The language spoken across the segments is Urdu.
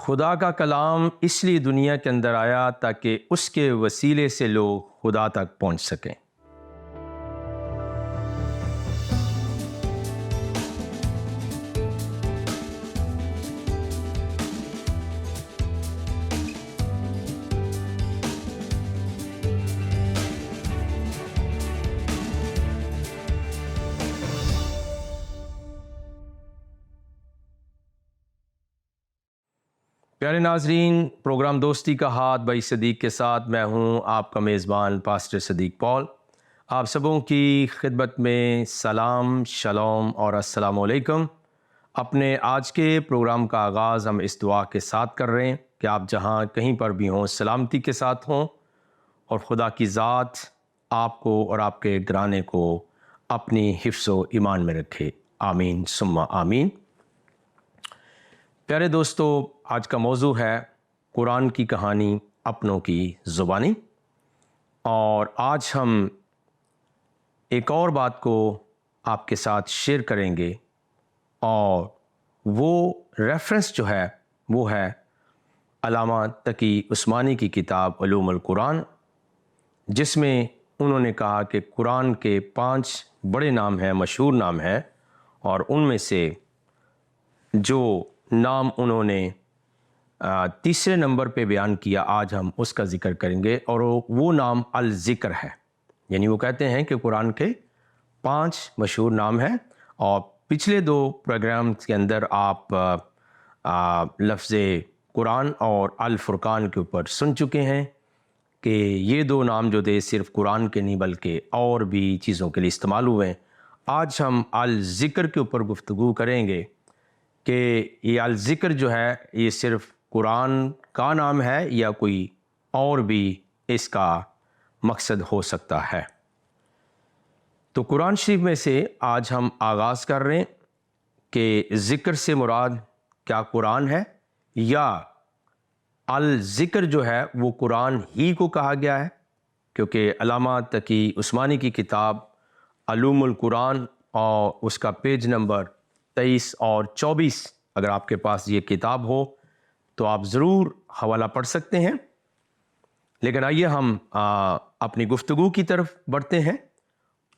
خدا کا کلام اس لیے دنیا کے اندر آیا تاکہ اس کے وسیلے سے لوگ خدا تک پہنچ سکیں۔ پیارے ناظرین، پروگرام دوستی کا ہاتھ بھائی صدیق کے ساتھ میں ہوں آپ کا میزبان پاسٹر صدیق پال۔ آپ سبوں کی خدمت میں سلام، شلوم اور السلام علیکم۔ اپنے آج کے پروگرام کا آغاز ہم اس دعا کے ساتھ کر رہے ہیں کہ آپ جہاں کہیں پر بھی ہوں سلامتی کے ساتھ ہوں اور خدا کی ذات آپ کو اور آپ کے گھرانے کو اپنی حفظ و ایمان میں رکھے، آمین ثم آمین۔ پیارے دوستو، آج کا موضوع ہے قرآن کی کہانی اپنوں کی زبانی، اور آج ہم ایک اور بات کو آپ کے ساتھ شیئر کریں گے، اور وہ ریفرنس جو ہے وہ ہے علامہ تقی عثمانی کی کتاب علوم القرآن، جس میں انہوں نے کہا کہ قرآن کے 5 بڑے نام ہیں، مشہور نام ہیں، اور ان میں سے جو نام انہوں نے تیسرے نمبر پہ بیان کیا، آج ہم اس کا ذکر کریں گے، اور وہ نام الذکر ہے۔ یعنی وہ کہتے ہیں کہ قرآن کے 5 مشہور نام ہیں، اور پچھلے 2 پروگرامز کے اندر آپ لفظ قرآن اور الفرقان کے اوپر سن چکے ہیں کہ یہ 2 نام جو تھے صرف قرآن کے نہیں بلکہ اور بھی چیزوں کے لیے استعمال ہوئے ہیں۔ آج ہم الذکر کے اوپر گفتگو کریں گے کہ یہ الذکر جو ہے یہ صرف قرآن کا نام ہے یا کوئی اور بھی اس کا مقصد ہو سکتا ہے۔ تو قرآن شریف میں سے آج ہم آغاز کر رہے ہیں کہ ذکر سے مراد کیا قرآن ہے، یا الذکر جو ہے وہ قرآن ہی کو کہا گیا ہے، کیونکہ علامہ تقی عثمانی کی کتاب علوم القرآن اور اس کا پیج نمبر 23 اور 24، اگر آپ کے پاس یہ کتاب ہو تو آپ ضرور حوالہ پڑھ سکتے ہیں۔ لیکن آئیے ہم اپنی گفتگو کی طرف بڑھتے ہیں،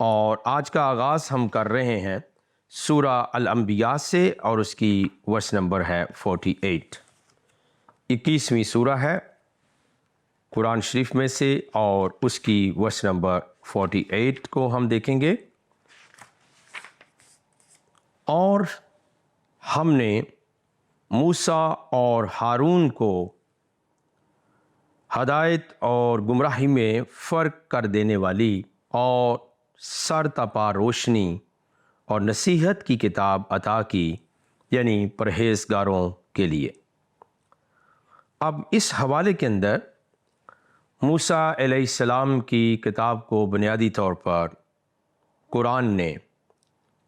اور آج کا آغاز ہم کر رہے ہیں سورہ الانبیاء سے، اور اس کی ورس نمبر ہے 48۔ 21ویں سورہ ہے قرآن شریف میں سے، اور اس کی ورس نمبر 48 کو ہم دیکھیں گے۔ اور ہم نے موسیٰ اور ہارون کو ہدایت اور گمراہی میں فرق کر دینے والی اور سر تپا روشنی اور نصیحت کی کتاب عطا کی، یعنی پرہیزگاروں کے لیے۔ اب اس حوالے کے اندر موسیٰ علیہ السلام کی کتاب کو بنیادی طور پر قرآن نے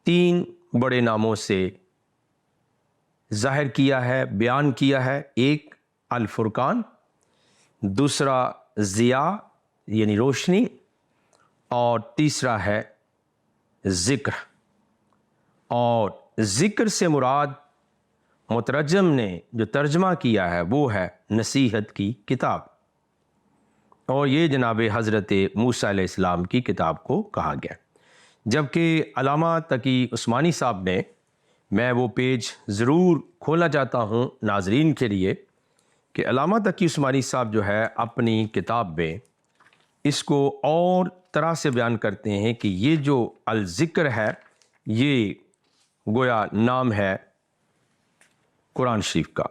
3 بڑے ناموں سے ظاہر کیا ہے، بیان کیا ہے۔ ایک الفرقان، دوسرا ضیاء یعنی روشنی، اور تیسرا ہے ذکر۔ اور ذکر سے مراد مترجم نے جو ترجمہ کیا ہے وہ ہے نصیحت کی کتاب، اور یہ جناب حضرت موسیٰ علیہ السلام کی کتاب کو کہا گیا۔ جبکہ علامہ تقی عثمانی صاحب نے، میں وہ پیج ضرور کھولنا چاہتا ہوں ناظرین کے لیے، کہ علامہ تقی عثمانی صاحب جو ہے اپنی کتاب میں اس کو اور طرح سے بیان کرتے ہیں کہ یہ جو الذکر ہے یہ گویا نام ہے قرآن شریف کا۔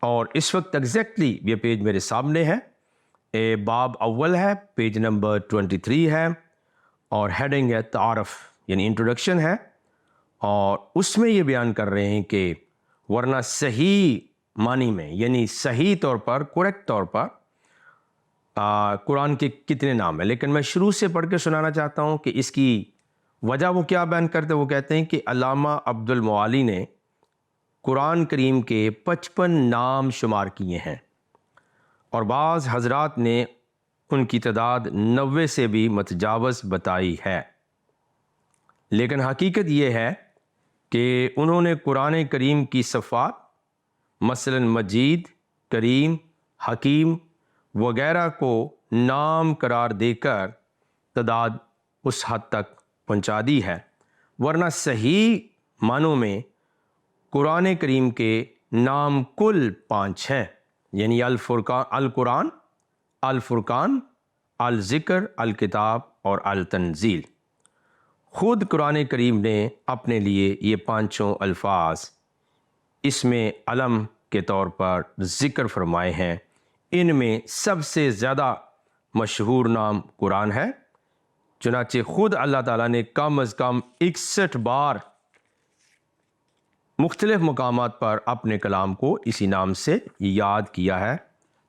اور اس وقت ایگزیکٹلی یہ پیج میرے سامنے ہے، باب اول ہے، پیج نمبر 23 ہے، اور ہیڈنگ ہے تعارف یعنی انٹروڈکشن ہے، اور اس میں یہ بیان کر رہے ہیں کہ ورنہ صحیح معنی میں یعنی صحیح طور پر، کریکٹ طور پر قرآن کے کتنے نام ہیں۔ لیکن میں شروع سے پڑھ کے سنانا چاہتا ہوں کہ اس کی وجہ وہ کیا بیان کرتے ہیں۔ وہ کہتے ہیں کہ علامہ عبد المعالی نے قرآن کریم کے 55 نام شمار کیے ہیں، اور بعض حضرات نے ان کی تعداد 90 سے بھی متجاوز بتائی ہے۔ لیکن حقیقت یہ ہے کہ انہوں نے قرآن کریم کی صفات، مثلا مجید، کریم، حکیم وغیرہ کو نام قرار دے کر تعداد اس حد تک پہنچا دی ہے، ورنہ صحیح معنوں میں قرآن کریم کے نام کل 5 ہیں، یعنی القرآن، الفرقان، الذکر، الکتاب اور التنزیل۔ خود قرآن کریم نے اپنے لیے یہ 5 الفاظ اس میں علم کے طور پر ذکر فرمائے ہیں۔ ان میں سب سے زیادہ مشہور نام قرآن ہے، چنانچہ خود اللہ تعالیٰ نے کم از کم 61 بار مختلف مقامات پر اپنے کلام کو اسی نام سے یاد کیا ہے،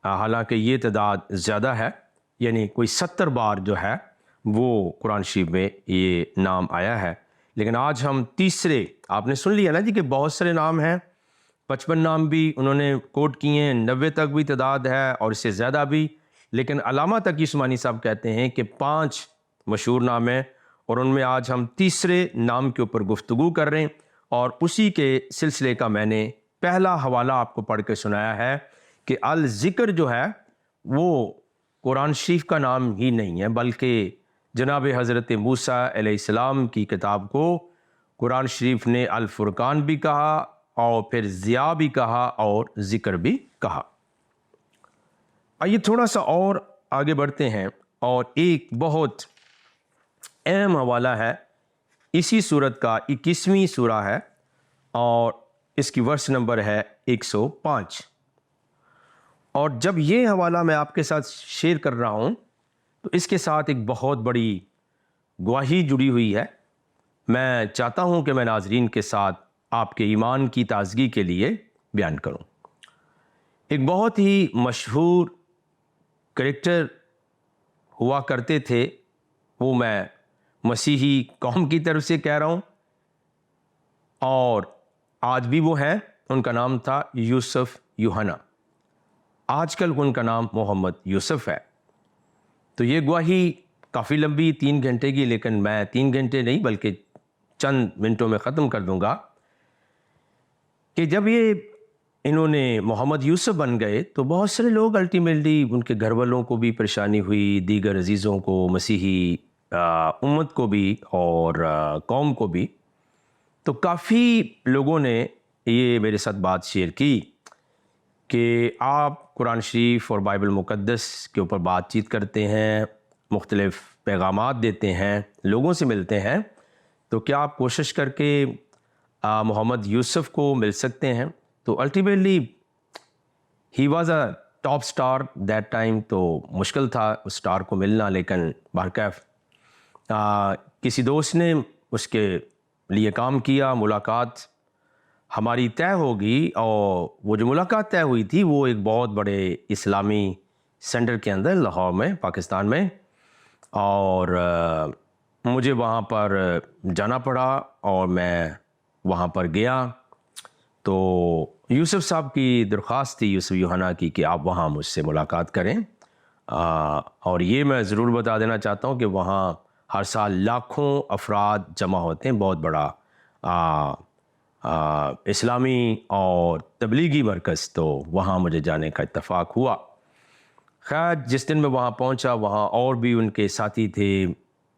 حالانکہ یہ تعداد زیادہ ہے، یعنی کوئی 70 بار جو ہے وہ قرآن شریف میں یہ نام آیا ہے۔ لیکن آج ہم تیسرے، آپ نے سن لیا نا جی کہ بہت سارے نام ہیں، 55 نام بھی انہوں نے کوٹ کیے ہیں، 90 تک بھی تعداد ہے اور اس سے زیادہ بھی، لیکن علامہ تقی عثمانی صاحب کہتے ہیں کہ 5 مشہور نام ہیں، اور ان میں آج ہم تیسرے نام کے اوپر گفتگو کر رہے ہیں، اور اسی کے سلسلے کا میں نے پہلا حوالہ آپ کو پڑھ کے سنایا ہے کہ الذکر جو ہے وہ قرآن شریف کا نام ہی نہیں ہے، بلکہ جناب حضرت موسیٰ علیہ السلام کی کتاب کو قرآن شریف نے الفرقان بھی کہا اور پھر ضیاء بھی کہا اور ذکر بھی کہا۔ آئیے تھوڑا سا اور آگے بڑھتے ہیں، اور ایک بہت اہم حوالہ ہے اسی سورت کا، 21ویں سورہ ہے اور اس کی ورس نمبر ہے 105۔ اور جب یہ حوالہ میں آپ کے ساتھ شیئر کر رہا ہوں تو اس کے ساتھ ایک بہت بڑی گواہی جڑی ہوئی ہے۔ میں چاہتا ہوں کہ میں ناظرین کے ساتھ آپ کے ایمان کی تازگی کے لیے بیان کروں۔ ایک بہت ہی مشہور کریکٹر ہوا کرتے تھے، وہ میں مسیحی قوم کی طرف سے کہہ رہا ہوں، اور آج بھی وہ ہیں۔ ان کا نام تھا یوسف یوحنا، آج کل ان کا نام محمد یوسف ہے۔ تو یہ گواہی کافی لمبی، 3 گھنٹے کی، لیکن میں 3 گھنٹے نہیں بلکہ چند منٹوں میں ختم کر دوں گا کہ جب انہوں نے محمد یوسف بن گئے تو بہت سارے لوگ الٹیمیٹلی، ان کے گھر والوں کو بھی پریشانی ہوئی، دیگر عزیزوں کو، مسیحی امت کو بھی اور قوم کو بھی۔ تو کافی لوگوں نے یہ میرے ساتھ بات شیئر کی کہ آپ قرآن شریف اور بائبل مقدس کے اوپر بات چیت کرتے ہیں، مختلف پیغامات دیتے ہیں، لوگوں سے ملتے ہیں، تو کیا آپ کوشش کر کے محمد یوسف کو مل سکتے ہیں؟ تو ultimately he was a top star that time, تو مشکل تھا اس سٹار کو ملنا، لیکن بہرکیف کسی دوست نے اس کے لیے کام کیا، ملاقات ہماری طے ہوگی، اور وہ جو ملاقات طے ہوئی تھی وہ ایک بہت بڑے اسلامی سینٹر کے اندر لاہور میں، پاکستان میں، اور مجھے وہاں پر جانا پڑا اور میں وہاں پر گیا۔ تو یوسف صاحب کی درخواست تھی، یوسف یوحنا کی، کہ آپ وہاں مجھ سے ملاقات کریں، اور یہ میں ضرور بتا دینا چاہتا ہوں کہ وہاں ہر سال لاکھوں افراد جمع ہوتے ہیں، بہت بڑا اسلامی اور تبلیغی مرکز، تو وہاں مجھے جانے کا اتفاق ہوا۔ خیر جس دن میں وہاں پہنچا، وہاں اور بھی ان کے ساتھی تھے،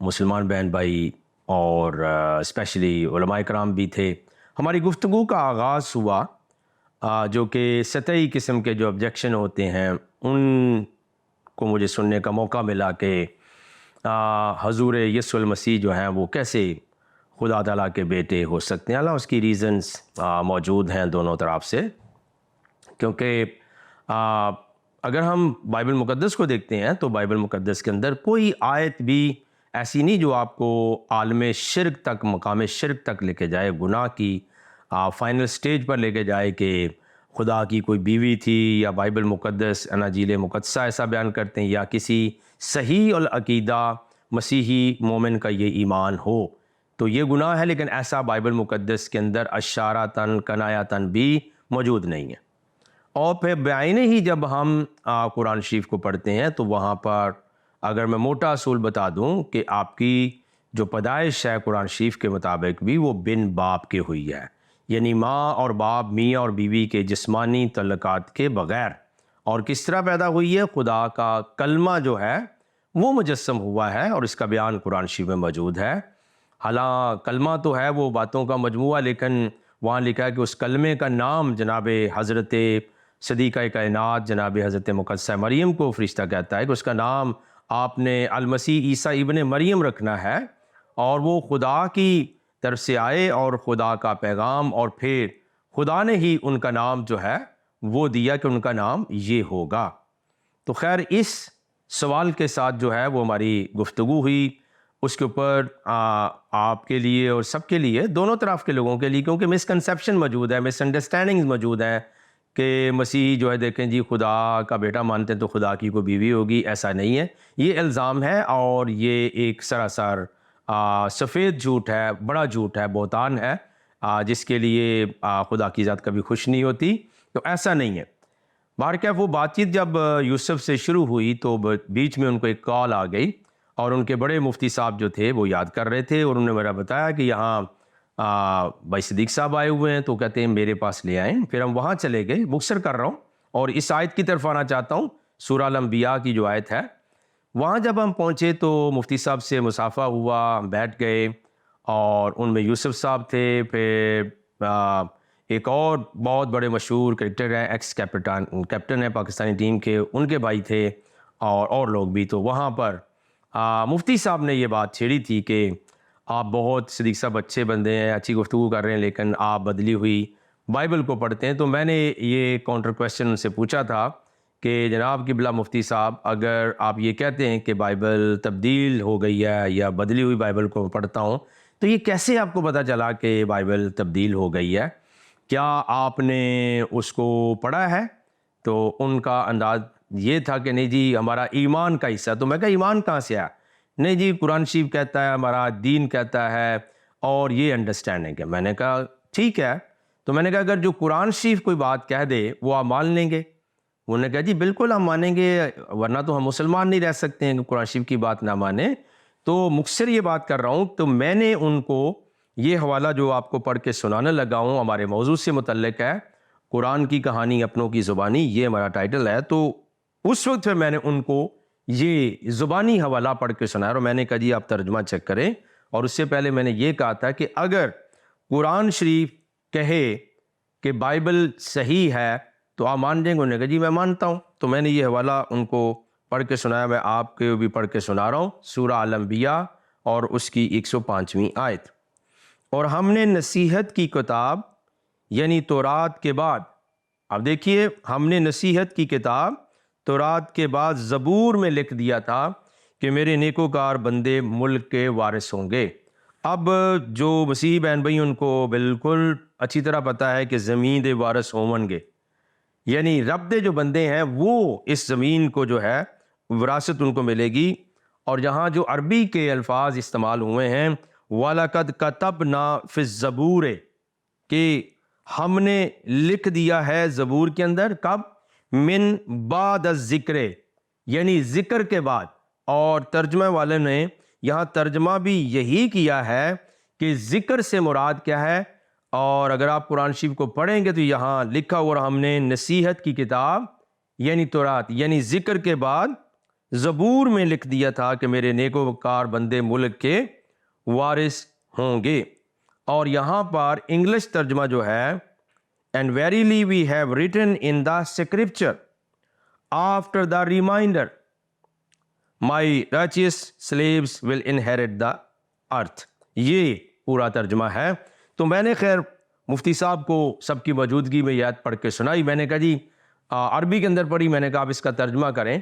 مسلمان بہن بھائی، اور اسپیشلی علماء کرام بھی تھے۔ ہماری گفتگو کا آغاز ہوا، جو کہ سطحی قسم کے جو آبجیکشن ہوتے ہیں ان کو مجھے سننے کا موقع ملا کہ حضور یسوع المسیح جو ہیں وہ کیسے خدا تعالیٰ کے بیٹے ہو سکتے ہیں۔ اللہ اس کی ریزنز موجود ہیں دونوں طرف سے، کیونکہ اگر ہم بائبل مقدس کو دیکھتے ہیں تو بائبل مقدس کے اندر کوئی آیت بھی ایسی نہیں جو آپ کو عالم شرک تک، مقام شرک تک لے کے جائے، گناہ کی فائنل سٹیج پر لے کے جائے کہ خدا کی کوئی بیوی تھی، یا بائبل مقدس اناجیل مقدسہ ایسا بیان کرتے ہیں، یا کسی صحیح العقیدہ مسیحی مومن کا یہ ایمان ہو، تو یہ گناہ ہے۔ لیکن ایسا بائبل مقدس کے اندر اشارتاً کنایاتاً بھی موجود نہیں ہے۔ اور پھر بعینہ ہی جب ہم قرآن شریف کو پڑھتے ہیں تو وہاں پر اگر میں موٹا اصول بتا دوں کہ آپ کی جو پیدائش ہے قرآن شریف کے مطابق بھی وہ بن باپ کے ہوئی ہے، یعنی ماں اور باپ، میاں اور بیوی کے جسمانی تعلقات کے بغیر، اور کس طرح پیدا ہوئی ہے؟ خدا کا کلمہ جو ہے وہ مجسم ہوا ہے اور اس کا بیان قرآن شریف میں موجود ہے۔ حالانکہ کلمہ تو ہے وہ باتوں کا مجموعہ، لیکن وہاں لکھا ہے کہ اس کلمے کا نام جناب حضرت صدیقہ کائنات جناب حضرت مقدسہ مریم کو فرشتہ کہتا ہے کہ اس کا نام آپ نے المسیح عیسیٰ ابن مریم رکھنا ہے، اور وہ خدا کی طرف سے آئے اور خدا کا پیغام، اور پھر خدا نے ہی ان کا نام جو ہے وہ دیا کہ ان کا نام یہ ہوگا۔ تو خیر اس سوال کے ساتھ جو ہے وہ ہماری گفتگو ہوئی، اس کے اوپر آپ کے لیے اور سب کے لیے، دونوں طرف کے لوگوں کے لیے، کیونکہ مسکنسیپشن موجود ہے، مس انڈرسٹینڈنگز موجود ہیں کہ مسیح جو ہے دیکھیں جی خدا کا بیٹا مانتے ہیں تو خدا کی کوئی بیوی ہوگی، ایسا نہیں ہے۔ یہ الزام ہے اور یہ ایک سراسر سفید جھوٹ ہے، بڑا جھوٹ ہے، بہتان ہے، جس کے لیے خدا کی ذات کبھی خوش نہیں ہوتی، تو ایسا نہیں ہے۔ بہرکیف وہ بات چیت جب یوسف سے شروع ہوئی تو بیچ میں ان کو ایک کال آ گئی، اور ان کے بڑے مفتی صاحب جو تھے وہ یاد کر رہے تھے، اور انہوں نے میرا بتایا کہ یہاں بھائی صدیق صاحب آئے ہوئے ہیں، تو کہتے ہیں میرے پاس لے آئیں۔ پھر ہم وہاں چلے گئے، مختصر کر رہا ہوں اور اس آیت کی طرف آنا چاہتا ہوں، سورہ الانبیاء کی جو آیت ہے۔ وہاں جب ہم پہنچے تو مفتی صاحب سے مصافحہ ہوا، ہم بیٹھ گئے، اور ان میں یوسف صاحب تھے، پھر ایک اور بہت بڑے مشہور کرکٹر ہیں، ایکس کیپٹن ہے پاکستانی ٹیم کے، ان کے بھائی تھے، اور لوگ بھی۔ تو وہاں پر مفتی صاحب نے یہ بات چھیڑی تھی کہ آپ بہت صدیق صاحب اچھے بندے ہیں، اچھی گفتگو کر رہے ہیں، لیکن آپ بدلی ہوئی بائبل کو پڑھتے ہیں۔ تو میں نے یہ کاؤنٹر کویسچن ان سے پوچھا تھا کہ جناب قبلہ مفتی صاحب، اگر آپ یہ کہتے ہیں کہ بائبل تبدیل ہو گئی ہے یا بدلی ہوئی بائبل کو پڑھتا ہوں، تو یہ کیسے آپ کو پتہ چلا کہ بائبل تبدیل ہو گئی ہے؟ کیا آپ نے اس کو پڑھا ہے؟ تو ان کا انداز یہ تھا کہ نہیں جی ہمارا ایمان کا حصہ۔ تو میں کہا ایمان کہاں سے آیا؟ نہیں جی قرآن شریف کہتا ہے، ہمارا دین کہتا ہے، اور یہ انڈرسٹینڈنگ ہے۔ میں نے کہا ٹھیک ہے۔ تو میں نے کہا اگر جو قرآن شریف کوئی بات کہہ دے وہ آپ مان لیں گے؟ انہوں نے کہا جی بالکل ہم مانیں گے، ورنہ تو ہم مسلمان نہیں رہ سکتے ہیں کہ قرآن شریف کی بات نہ مانیں۔ تو مختصر یہ بات کر رہا ہوں، تو میں نے ان کو یہ حوالہ جو آپ کو پڑھ کے سنانے لگا ہوں ہمارے موضوع سے متعلق ہے، قرآن کی کہانی اپنوں کی زبانی، یہ ہمارا ٹائٹل ہے۔ تو اس وقت پھر میں نے ان کو یہ زبانی حوالہ پڑھ کے سنایا، اور میں نے کہا جی آپ ترجمہ چیک کریں۔ اور اس سے پہلے میں نے یہ کہا تھا کہ اگر قرآن شریف کہے کہ بائبل صحیح ہے تو آپ مان دیں گے؟ انہوں نے کہا جی میں مانتا ہوں۔ تو میں نے یہ حوالہ ان کو پڑھ کے سنایا، میں آپ کے بھی پڑھ کے سنا رہا ہوں، سورہ الانبیاء اور اس کی 105ویں آیت۔ اور ہم نے نصیحت کی کتاب یعنی تورات کے بعد، اب دیکھیے ہم نے نصیحت کی کتاب تورات کے بعد زبور میں لکھ دیا تھا کہ میرے نیکوکار بندے ملک کے وارث ہوں گے۔ اب جو مسیحی بہن بھائی ان کو بالکل اچھی طرح پتہ ہے کہ زمین دے وارث ہون گے، یعنی رب دے جو بندے ہیں وہ اس زمین کو جو ہے وراثت ان کو ملے گی۔ اور یہاں جو عربی کے الفاظ استعمال ہوئے ہیں وَلَقَدْ كَتَبْنَا فِي الزَّبُورِ، کہ ہم نے لکھ دیا ہے زبور کے اندر، کب؟ من بعد الذکر، یعنی ذکر کے بعد۔ اور ترجمہ والے نے یہاں ترجمہ بھی یہی کیا ہے کہ ذکر سے مراد کیا ہے۔ اور اگر آپ قرآن شریف کو پڑھیں گے تو یہاں لکھا ہوا ہم نے نصیحت کی کتاب یعنی تورات، یعنی ذکر کے بعد زبور میں لکھ دیا تھا کہ میرے نیکوکار بندے ملک کے وارث ہوں گے۔ اور یہاں پر انگلش ترجمہ جو ہے And verily we have written in the scripture after the reminder, my righteous slaves will inherit the earth، یہ پورا ترجمہ ہے۔ تو میں نے خیر مفتی صاحب کو سب کی موجودگی میں یہ آیت پڑھ کے سنائی۔ میں نے کہا جی عربی کے اندر پڑھی، میں نے کہا آپ اس کا ترجمہ کریں،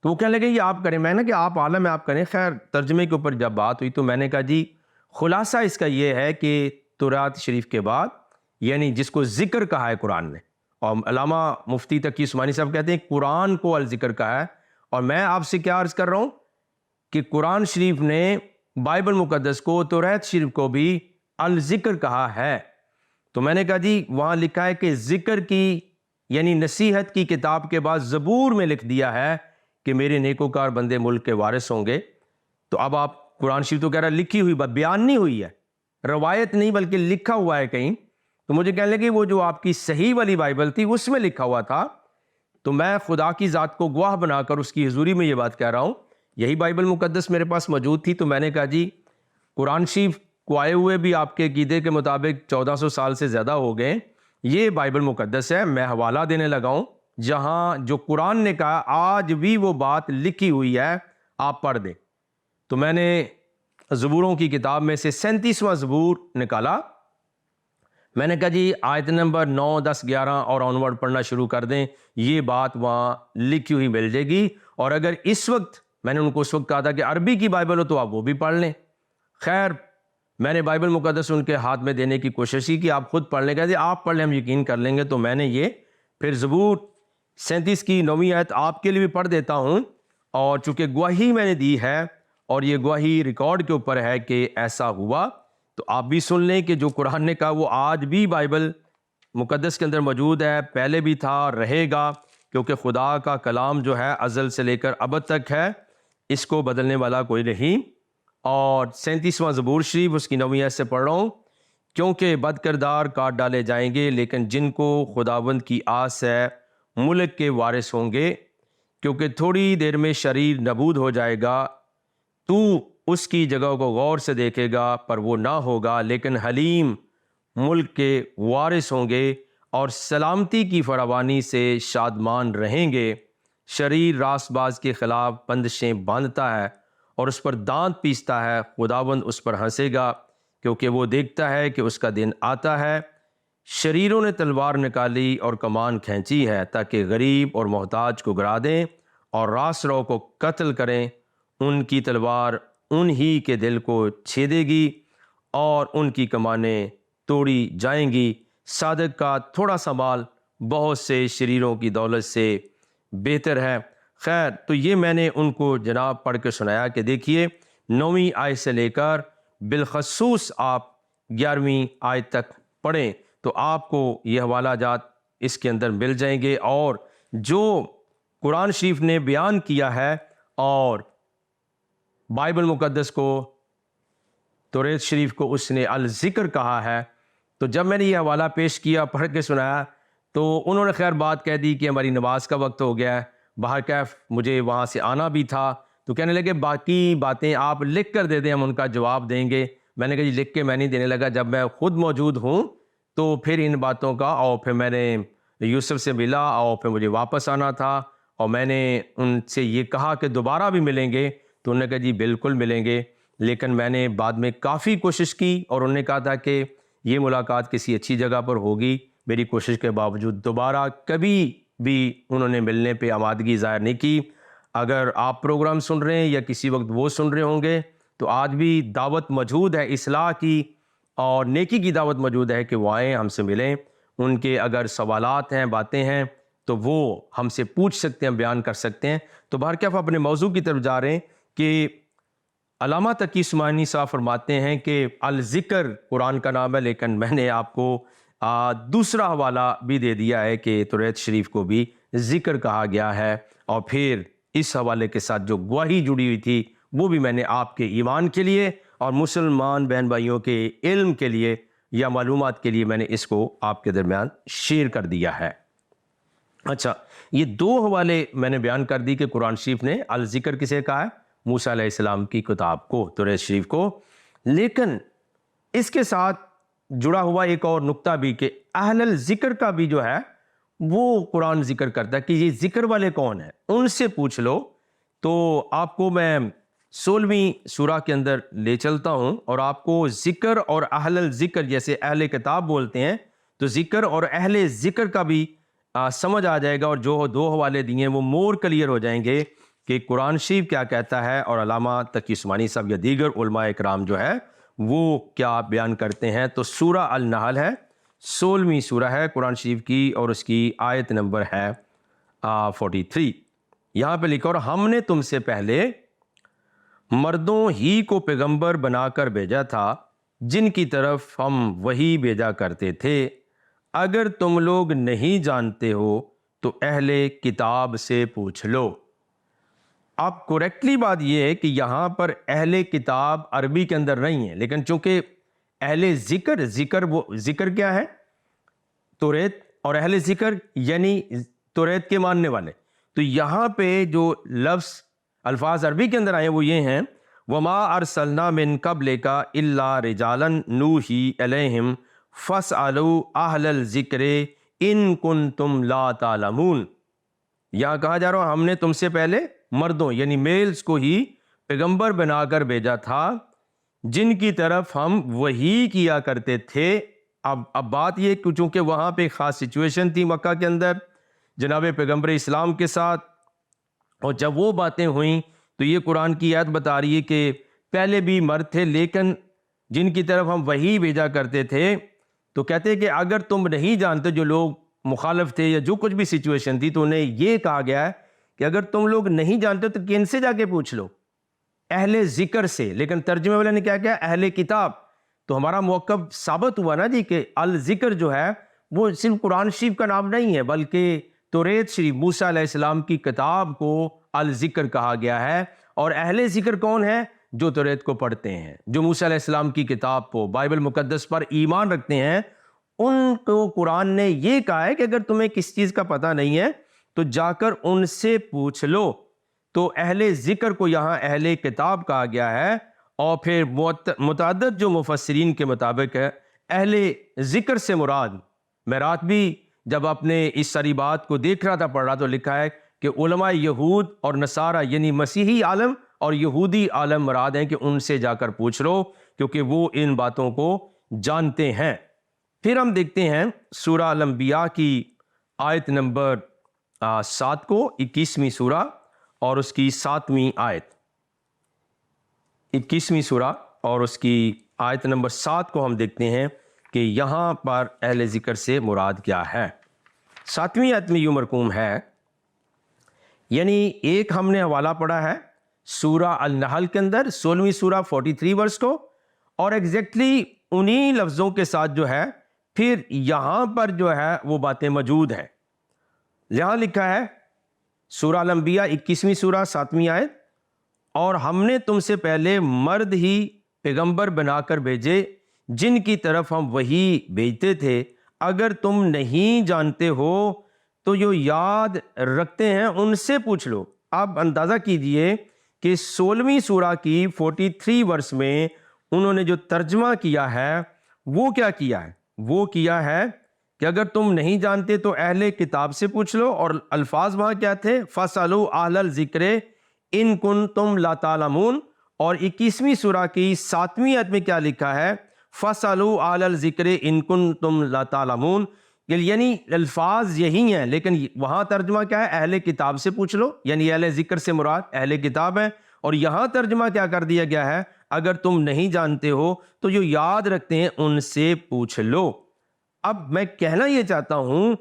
تو وہ کہنے لگے یہ آپ کریں۔ میں نے کہ آپ عالم ہے، آپ کریں۔ خیر ترجمے کے اوپر جب بات ہوئی تو میں نے کہا جی خلاصہ اس کا یہ ہے کہ تورات شریف کے بعد، یعنی جس کو ذکر کہا ہے قرآن نے، اور علامہ مفتی تقی عثمانی صاحب کہتے ہیں قرآن کو الذکر کہا ہے، اور میں آپ سے کیا عرض کر رہا ہوں کہ قرآن شریف نے بائبل مقدس کو، تورات شریف کو بھی الذکر کہا ہے۔ تو میں نے کہا جی وہاں لکھا ہے کہ ذکر کی یعنی نصیحت کی کتاب کے بعد زبور میں لکھ دیا ہے کہ میرے نیکوکار بندے ملک کے وارث ہوں گے۔ تو اب آپ قرآن شریف تو کہہ رہا ہے لکھی ہوئی، بیان نہیں ہوئی ہے، روایت نہیں بلکہ لکھا ہوا ہے کہیں۔ تو مجھے کہنے لگے وہ جو آپ کی صحیح والی بائبل تھی اس میں لکھا ہوا تھا تو میں خدا کی ذات کو گواہ بنا کر اس کی حضوری میں یہ بات کہہ رہا ہوں. یہی بائبل مقدس میرے پاس موجود تھی, تو میں نے کہا جی قرآن شریف کو آئے ہوئے بھی آپ کے عقیدے کے مطابق 1400 سال سے زیادہ ہو گئے, یہ بائبل مقدس ہے, میں حوالہ دینے لگا ہوں جہاں جو قرآن نے کہا آج بھی وہ بات لکھی ہوئی ہے, آپ پڑھ دیں. تو میں نے زبوروں کی کتاب میں سے 37واں زبور نکالا. میں نے کہا جی آیت نمبر 9, 10, 11 اور آنورڈ پڑھنا شروع کر دیں, یہ بات وہاں لکھی ہوئی مل جائے گی. اور اگر اس وقت, میں نے ان کو اس وقت کہا تھا کہ عربی کی بائبل ہو تو آپ وہ بھی پڑھ لیں. خیر میں نے بائبل مقدس ان کے ہاتھ میں دینے کی کوشش کی کہ آپ خود پڑھ لیں. کہ آپ پڑھ لیں, ہم یقین کر لیں گے. تو میں نے یہ پھر زبور 37 کی 9ویں آیت آپ کے لیے بھی پڑھ دیتا ہوں. اور چونکہ گواہی میں نے دی ہے اور یہ گواہی ریکارڈ کے اوپر ہے کہ ایسا ہوا, تو آپ بھی سن لیں کہ جو قرآن نے کہا وہ آج بھی بائبل مقدس کے اندر موجود ہے, پہلے بھی تھا, رہے گا, کیونکہ خدا کا کلام جو ہے ازل سے لے کر ابد تک ہے, اس کو بدلنے والا کوئی نہیں. اور 37واں زبور شریف اس کی 9ویں آیت سے پڑھ رہا ہوں. کیونکہ بد کردار کاٹ ڈالے جائیں گے, لیکن جن کو خداوند کی آس ہے ملک کے وارث ہوں گے. کیونکہ تھوڑی دیر میں شریر نابود ہو جائے گا, تو اس کی جگہ کو غور سے دیکھے گا پر وہ نہ ہوگا, لیکن حلیم ملک کے وارث ہوں گے اور سلامتی کی فراوانی سے شادمان رہیں گے. شریر راست باز کے خلاف بندشیں باندھتا ہے اور اس پر دانت پیستا ہے, خداوند اس پر ہنسے گا کیونکہ وہ دیکھتا ہے کہ اس کا دن آتا ہے. شریروں نے تلوار نکالی اور کمان کھینچی ہے تاکہ غریب اور محتاج کو گرا دیں اور راست رو کو قتل کریں. ان کی تلوار ان ہی کے دل کو چھیدے گی اور ان کی کمانیں توڑی جائیں گی. صادق کا تھوڑا سا مال بہت سے شریروں کی دولت سے بہتر ہے. خیر تو یہ میں نے ان کو جناب پڑھ کے سنایا کہ دیکھیے 9ویں آیت سے لے کر بالخصوص آپ 11ویں آیت تک پڑھیں تو آپ کو یہ حوالہ جات اس کے اندر مل جائیں گے. اور جو قرآن شریف نے بیان کیا ہے اور بائبل مقدس کو, توریت شریف کو اس نے الذکر کہا ہے, تو جب میں نے یہ حوالہ پیش کیا, پڑھ کے سنایا, تو انہوں نے خیر بات کہہ دی کہ ہماری نماز کا وقت ہو گیا ہے. باہر کیف مجھے وہاں سے آنا بھی تھا, تو کہنے لگے باقی باتیں آپ لکھ کر دے دیں, ہم ان کا جواب دیں گے. میں نے کہا جی لکھ کے میں نہیں دینے لگا, جب میں خود موجود ہوں تو پھر ان باتوں کا. اور پھر میں نے یوسف سے ملا اور پھر مجھے واپس آنا تھا, اور میں نے ان سے یہ کہا کہ دوبارہ بھی ملیں گے, تو انہوں نے کہا جی بالکل ملیں گے. لیکن میں نے بعد میں کافی کوشش کی اور انہوں نے کہا تھا کہ یہ ملاقات کسی اچھی جگہ پر ہوگی. میری کوشش کے باوجود دوبارہ کبھی بھی انہوں نے ملنے پہ آمادگی ظاہر نہیں کی. اگر آپ پروگرام سن رہے ہیں یا کسی وقت وہ سن رہے ہوں گے تو آج بھی دعوت موجود ہے اصلاح کی اور نیکی کی دعوت موجود ہے کہ وہ آئیں, ہم سے ملیں. ان کے اگر سوالات ہیں, باتیں ہیں, تو وہ ہم سے پوچھ سکتے ہیں, بیان کر سکتے ہیں. تو بہرکیف اپنے موضوع کی طرف جا رہے ہیں کہ علامہ تقی عثمانی صاحب فرماتے ہیں کہ الذکر قرآن کا نام ہے, لیکن میں نے آپ کو دوسرا حوالہ بھی دے دیا ہے کہ توریت شریف کو بھی ذکر کہا گیا ہے. اور پھر اس حوالے کے ساتھ جو گواہی جڑی ہوئی تھی وہ بھی میں نے آپ کے ایمان کے لیے اور مسلمان بہن بھائیوں کے علم کے لیے یا معلومات کے لیے میں نے اس کو آپ کے درمیان شیئر کر دیا ہے. اچھا, یہ دو حوالے میں نے بیان کر دی کہ قرآن شریف نے الذکر کسے کہا ہے, موسیٰ علیہ السلام کی کتاب کو, توریت شریف کو. لیکن اس کے ساتھ جڑا ہوا ایک اور نقطہ بھی کہ اہل الذکر کا بھی جو ہے وہ قرآن ذکر کرتا ہے کہ یہ ذکر والے کون ہیں, ان سے پوچھ لو. تو آپ کو میں 16ویں سورہ کے اندر لے چلتا ہوں اور آپ کو ذکر اور اہل الذکر, جیسے اہل کتاب بولتے ہیں, تو ذکر اور اہل ذکر کا بھی سمجھ آ جائے گا. اور جو دو حوالے دیے وہ مور کلیئر ہو جائیں گے کہ قرآن شریف کیا کہتا ہے اور علامہ تقی عثمانی صاحب یا دیگر علماء اکرام جو ہے وہ کیا بیان کرتے ہیں. تو سورہ النحل ہے, 16ویں سورہ ہے قرآن شریف کی, اور اس کی آیت نمبر ہے 43. یہاں پہ لکھا, اور ہم نے تم سے پہلے مردوں ہی کو پیغمبر بنا کر بھیجا تھا جن کی طرف ہم وحی بھیجا کرتے تھے. اگر تم لوگ نہیں جانتے ہو تو اہل کتاب سے پوچھ لو. اب کوریکٹلی بات یہ ہے کہ یہاں پر اہل کتاب عربی کے اندر نہیں ہے, لیکن چونکہ اہل ذکر, ذکر وہ ذکر کیا ہے, توریت, اور اہل ذکر یعنی توریت کے ماننے والے. تو یہاں پہ جو لفظ الفاظ عربی کے اندر آئے وہ یہ ہیں وما ارسلنا من قبلک الا رجالا نوحی الیہم فاسألوا اہل الذکر ان کنتم لا تعلمون. یہاں کہا جا رہا ہم نے تم سے پہلے مردوں یعنی میلز کو ہی پیغمبر بنا کر بھیجا تھا جن کی طرف ہم وحی کیا کرتے تھے. اب بات یہ کہ چونکہ وہاں پہ خاص سچویشن تھی مکہ کے اندر جناب پیغمبر اسلام کے ساتھ، اور جب وہ باتیں ہوئیں تو یہ قرآن کی آیت بتا رہی ہے کہ پہلے بھی مرد تھے لیکن جن کی طرف ہم وحی بھیجا کرتے تھے. تو کہتے ہیں کہ اگر تم نہیں جانتے، جو لوگ مخالف تھے یا جو کچھ بھی سچویشن تھی، تو انہیں یہ کہا گیا ہے کہ اگر تم لوگ نہیں جانتے تو کن سے جا کے پوچھ لو؟ اہل ذکر سے. لیکن ترجمے والے نے کیا کیا؟ اہل کتاب. تو ہمارا موقف ثابت ہوا نا جی کہ الذکر جو ہے وہ صرف قرآن شریف کا نام نہیں ہے، بلکہ توریت شریف موسیٰ علیہ السلام کی کتاب کو الذکر کہا گیا ہے. اور اہل ذکر کون ہے؟ جو توریت کو پڑھتے ہیں، جو موسیٰ علیہ السلام کی کتاب کو، بائبل مقدس پر ایمان رکھتے ہیں، ان کو قرآن نے یہ کہا ہے کہ اگر تمہیں کس چیز کا پتہ نہیں ہے تو جا کر ان سے پوچھ لو. تو اہل ذکر کو یہاں اہل کتاب کہا گیا ہے. اور پھر متعدد جو مفسرین کے مطابق ہے اہل ذکر سے مراد، میں رات بھی جب اپنے اس ساری بات کو دیکھ رہا تھا پڑھ رہا تو لکھا ہے کہ علماء یہود اور نصارہ یعنی مسیحی عالم اور یہودی عالم مراد ہیں کہ ان سے جا کر پوچھ لو کیونکہ وہ ان باتوں کو جانتے ہیں. پھر ہم دیکھتے ہیں سورہ الانبیاء کی آیت نمبر 7 کو، 21ویں سورہ اور اس کی 7ویں آیت. 21ویں سورہ اور اس کی آیت نمبر 7 کو ہم دیکھتے ہیں کہ یہاں پر اہل ذکر سے مراد کیا ہے. 7ویں آیت میں یوں مرقوم ہے، یعنی ایک ہم نے حوالہ پڑھا ہے سورہ النحل کے اندر 16ویں سورہ 43 ورس کو، اور ایگزیکٹلی انہی لفظوں کے ساتھ جو ہے پھر یہاں پر جو ہے وہ باتیں موجود ہیں. یہاں لکھا ہے سورہ الانبیاء 21ویں سورہ 7ویں آیت، اور ہم نے تم سے پہلے مرد ہی پیغمبر بنا کر بھیجے جن کی طرف ہم وحی بھیجتے تھے، اگر تم نہیں جانتے ہو تو جو یاد رکھتے ہیں ان سے پوچھ لو. آپ اندازہ کیجئے کہ 16ویں سورہ کی 43 ورس میں انہوں نے جو ترجمہ کیا ہے وہ کیا کیا ہے؟ وہ کیا ہے کہ اگر تم نہیں جانتے تو اہل کتاب سے پوچھ لو، اور الفاظ وہاں کیا تھے؟ فَاسْأَلُوا أَهْلَ الذِّكْرِ إِن كُنتُمْ لَا تَعْلَمُونَ. اور 21ویں سورہ کی 7ویں آیت میں کیا لکھا ہے؟ فَاسْأَلُوا أَهْلَ الذِّكْرِ إِن كُنتُمْ لَا تَعْلَمُونَ. یعنی الفاظ یہی ہیں لیکن وہاں ترجمہ کیا ہے؟ اہل کتاب سے پوچھ لو، یعنی اہل ذکر سے مراد اہل کتاب ہے. اور یہاں ترجمہ کیا کر دیا گیا ہے؟ اگر تم نہیں جانتے ہو تو جو یاد رکھتے ہیں ان سے پوچھ لو. اب میں کہنا یہ چاہتا ہوں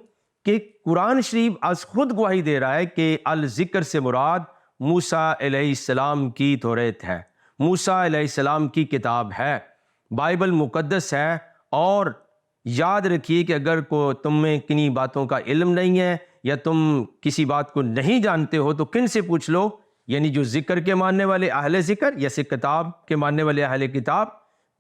کہ قرآن شریف از خود گواہی دے رہا ہے کہ الذکر سے مراد موسیٰ علیہ السلام کی توریت ہے، موسیٰ علیہ السلام کی کتاب ہے، بائبل مقدس ہے. اور یاد رکھیے کہ اگر تمہیں کنی باتوں کا علم نہیں ہے یا تم کسی بات کو نہیں جانتے ہو تو کن سے پوچھ لو؟ یعنی جو ذکر کے ماننے والے اہل ذکر، یا کتاب کے ماننے والے اہل کتاب.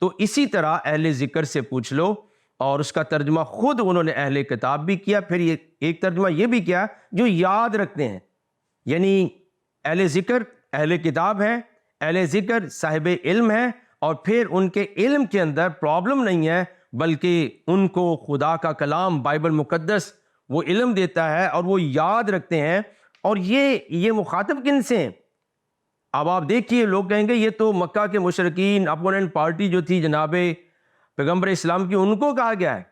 تو اسی طرح اہل ذکر سے پوچھ لو. اور اس کا ترجمہ خود انہوں نے اہل کتاب بھی کیا. پھر ایک ترجمہ یہ بھی کیا جو یاد رکھتے ہیں، یعنی اہل ذکر اہل کتاب ہے، اہل ذکر صاحب علم ہے، اور پھر ان کے علم کے اندر پرابلم نہیں ہے بلکہ ان کو خدا کا کلام بائبل مقدس وہ علم دیتا ہے اور وہ یاد رکھتے ہیں. اور یہ مخاطب کن سے ہیں؟ اب آپ دیکھیے، لوگ کہیں گے یہ تو مکہ کے مشرکین، اپوننٹ پارٹی جو تھی جناب پیغمبر اسلام کی، ان کو کہا گیا ہے.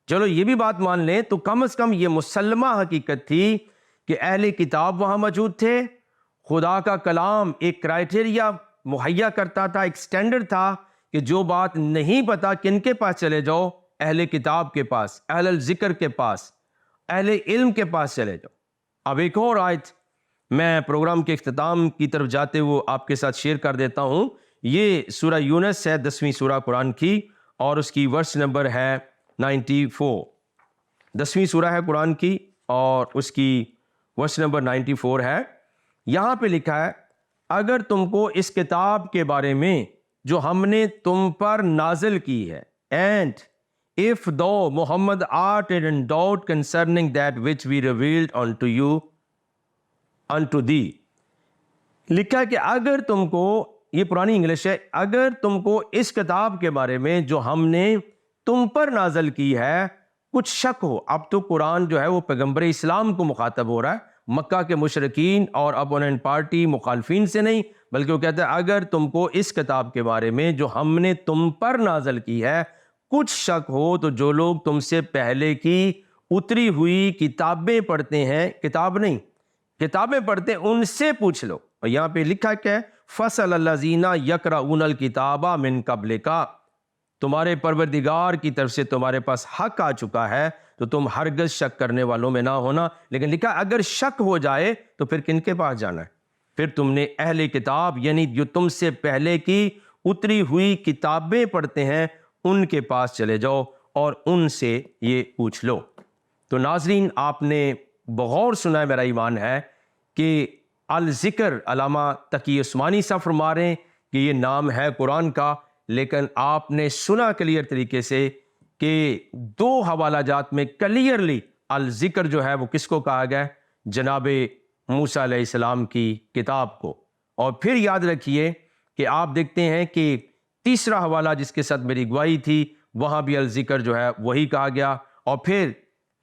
چلو یہ بھی بات مان لیں تو کم از کم یہ مسلمہ حقیقت تھی کہ اہل کتاب وہاں موجود تھے. خدا کا کلام ایک کرائٹیریا مہیا کرتا تھا، ایک سٹینڈرڈ تھا کہ جو بات نہیں پتا کن کے پاس چلے جاؤ؟ اہل کتاب کے پاس، اہل الذکر کے پاس، اہل علم کے پاس چلے جاؤ. اب ایک اور آیت میں پروگرام کے اختتام کی طرف جاتے ہوئے آپ کے ساتھ شیئر کر دیتا ہوں. یہ سورہ یونس ہے، 10ویں سورہ قرآن کی، اور اس کی ورس نمبر ہے 94. 10ویں سورہ ہے قرآن کی اور اس کی ورس نمبر 94 ہے. یہاں پہ لکھا ہے، اگر تم کو اس کتاب کے بارے میں جو ہم نے تم پر نازل کی ہے، and if thou Muhammad art in doubt concerning that which we revealed unto thee. لکھا ہے کہ اگر تم کو، یہ پرانی انگلش ہے، اگر تم کو اس کتاب کے بارے میں جو ہم نے تم پر نازل کی ہے کچھ شک ہو. اب تو قرآن جو ہے وہ پیغمبر اسلام کو مخاطب ہو رہا ہے، مکہ کے مشرکین اور اپوننٹ پارٹی مخالفین سے نہیں، بلکہ وہ کہتا ہے اگر تم کو اس کتاب کے بارے میں جو ہم نے تم پر نازل کی ہے کچھ شک ہو تو جو لوگ تم سے پہلے کی اتری ہوئی کتابیں پڑھتے ہیں، کتاب نہیں کتابیں پڑھتے ہیں، ان سے پوچھ لو. اور یہاں پہ لکھا کیا ہے؟ فَصَلَ الَّذِينَ يَقْرَؤُونَ الْكِتَابَ مِن قَبْلِكَ، تمہارے پروردگار کی طرف سے تمہارے پاس حق آ چکا ہے تو تم ہرگز شک کرنے والوں میں نہ ہونا. لیکن لکھا اگر شک ہو جائے تو پھر کن کے پاس جانا ہے؟ پھر تم نے اہل کتاب یعنی جو تم سے پہلے کی اتری ہوئی کتابیں پڑھتے ہیں ان کے پاس چلے جاؤ اور ان سے یہ پوچھ لو. تو ناظرین، آپ نے بغور سنا ہے، میرا ایمان ہے کہ الذکر علامہ تقی عثمانی صاحب فرما رہے ہیں کہ یہ نام ہے قرآن کا، لیکن آپ نے سنا کلیئر طریقے سے کہ دو حوالہ جات میں کلیئرلی الذکر جو ہے وہ کس کو کہا گیا ہے؟ جناب موسیٰ علیہ السلام کی کتاب کو. اور پھر یاد رکھیے کہ آپ دیکھتے ہیں کہ تیسرا حوالہ جس کے ساتھ میری گواہی تھی وہاں بھی الذکر جو ہے وہی کہا گیا. اور پھر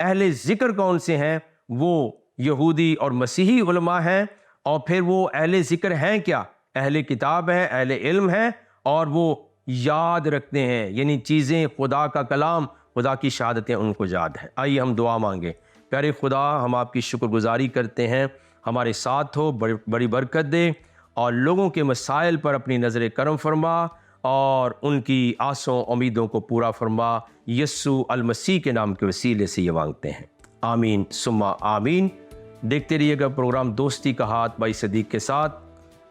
اہل ذکر کون سے ہیں؟ وہ یہودی اور مسیحی علماء ہیں. اور پھر وہ اہل ذکر ہیں کیا؟ اہل کتاب ہیں، اہل علم ہیں، اور وہ یاد رکھتے ہیں، یعنی چیزیں، خدا کا کلام، خدا کی شہادتیں ان کو یاد ہیں. آئیے ہم دعا مانگیں. پیارے خدا، ہم آپ کی شکر گزاری کرتے ہیں، ہمارے ساتھ ہو، بڑی برکت دے اور لوگوں کے مسائل پر اپنی نظر کرم فرما اور ان کی آسوں امیدوں کو پورا فرما. یسوع المسیح کے نام کے وسیلے سے یہ مانگتے ہیں، آمین ثم آمین. دیکھتے رہیے گا پروگرام دوستی کا ہاتھ بائی صدیق کے ساتھ.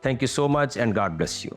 Thank you so much and God bless you.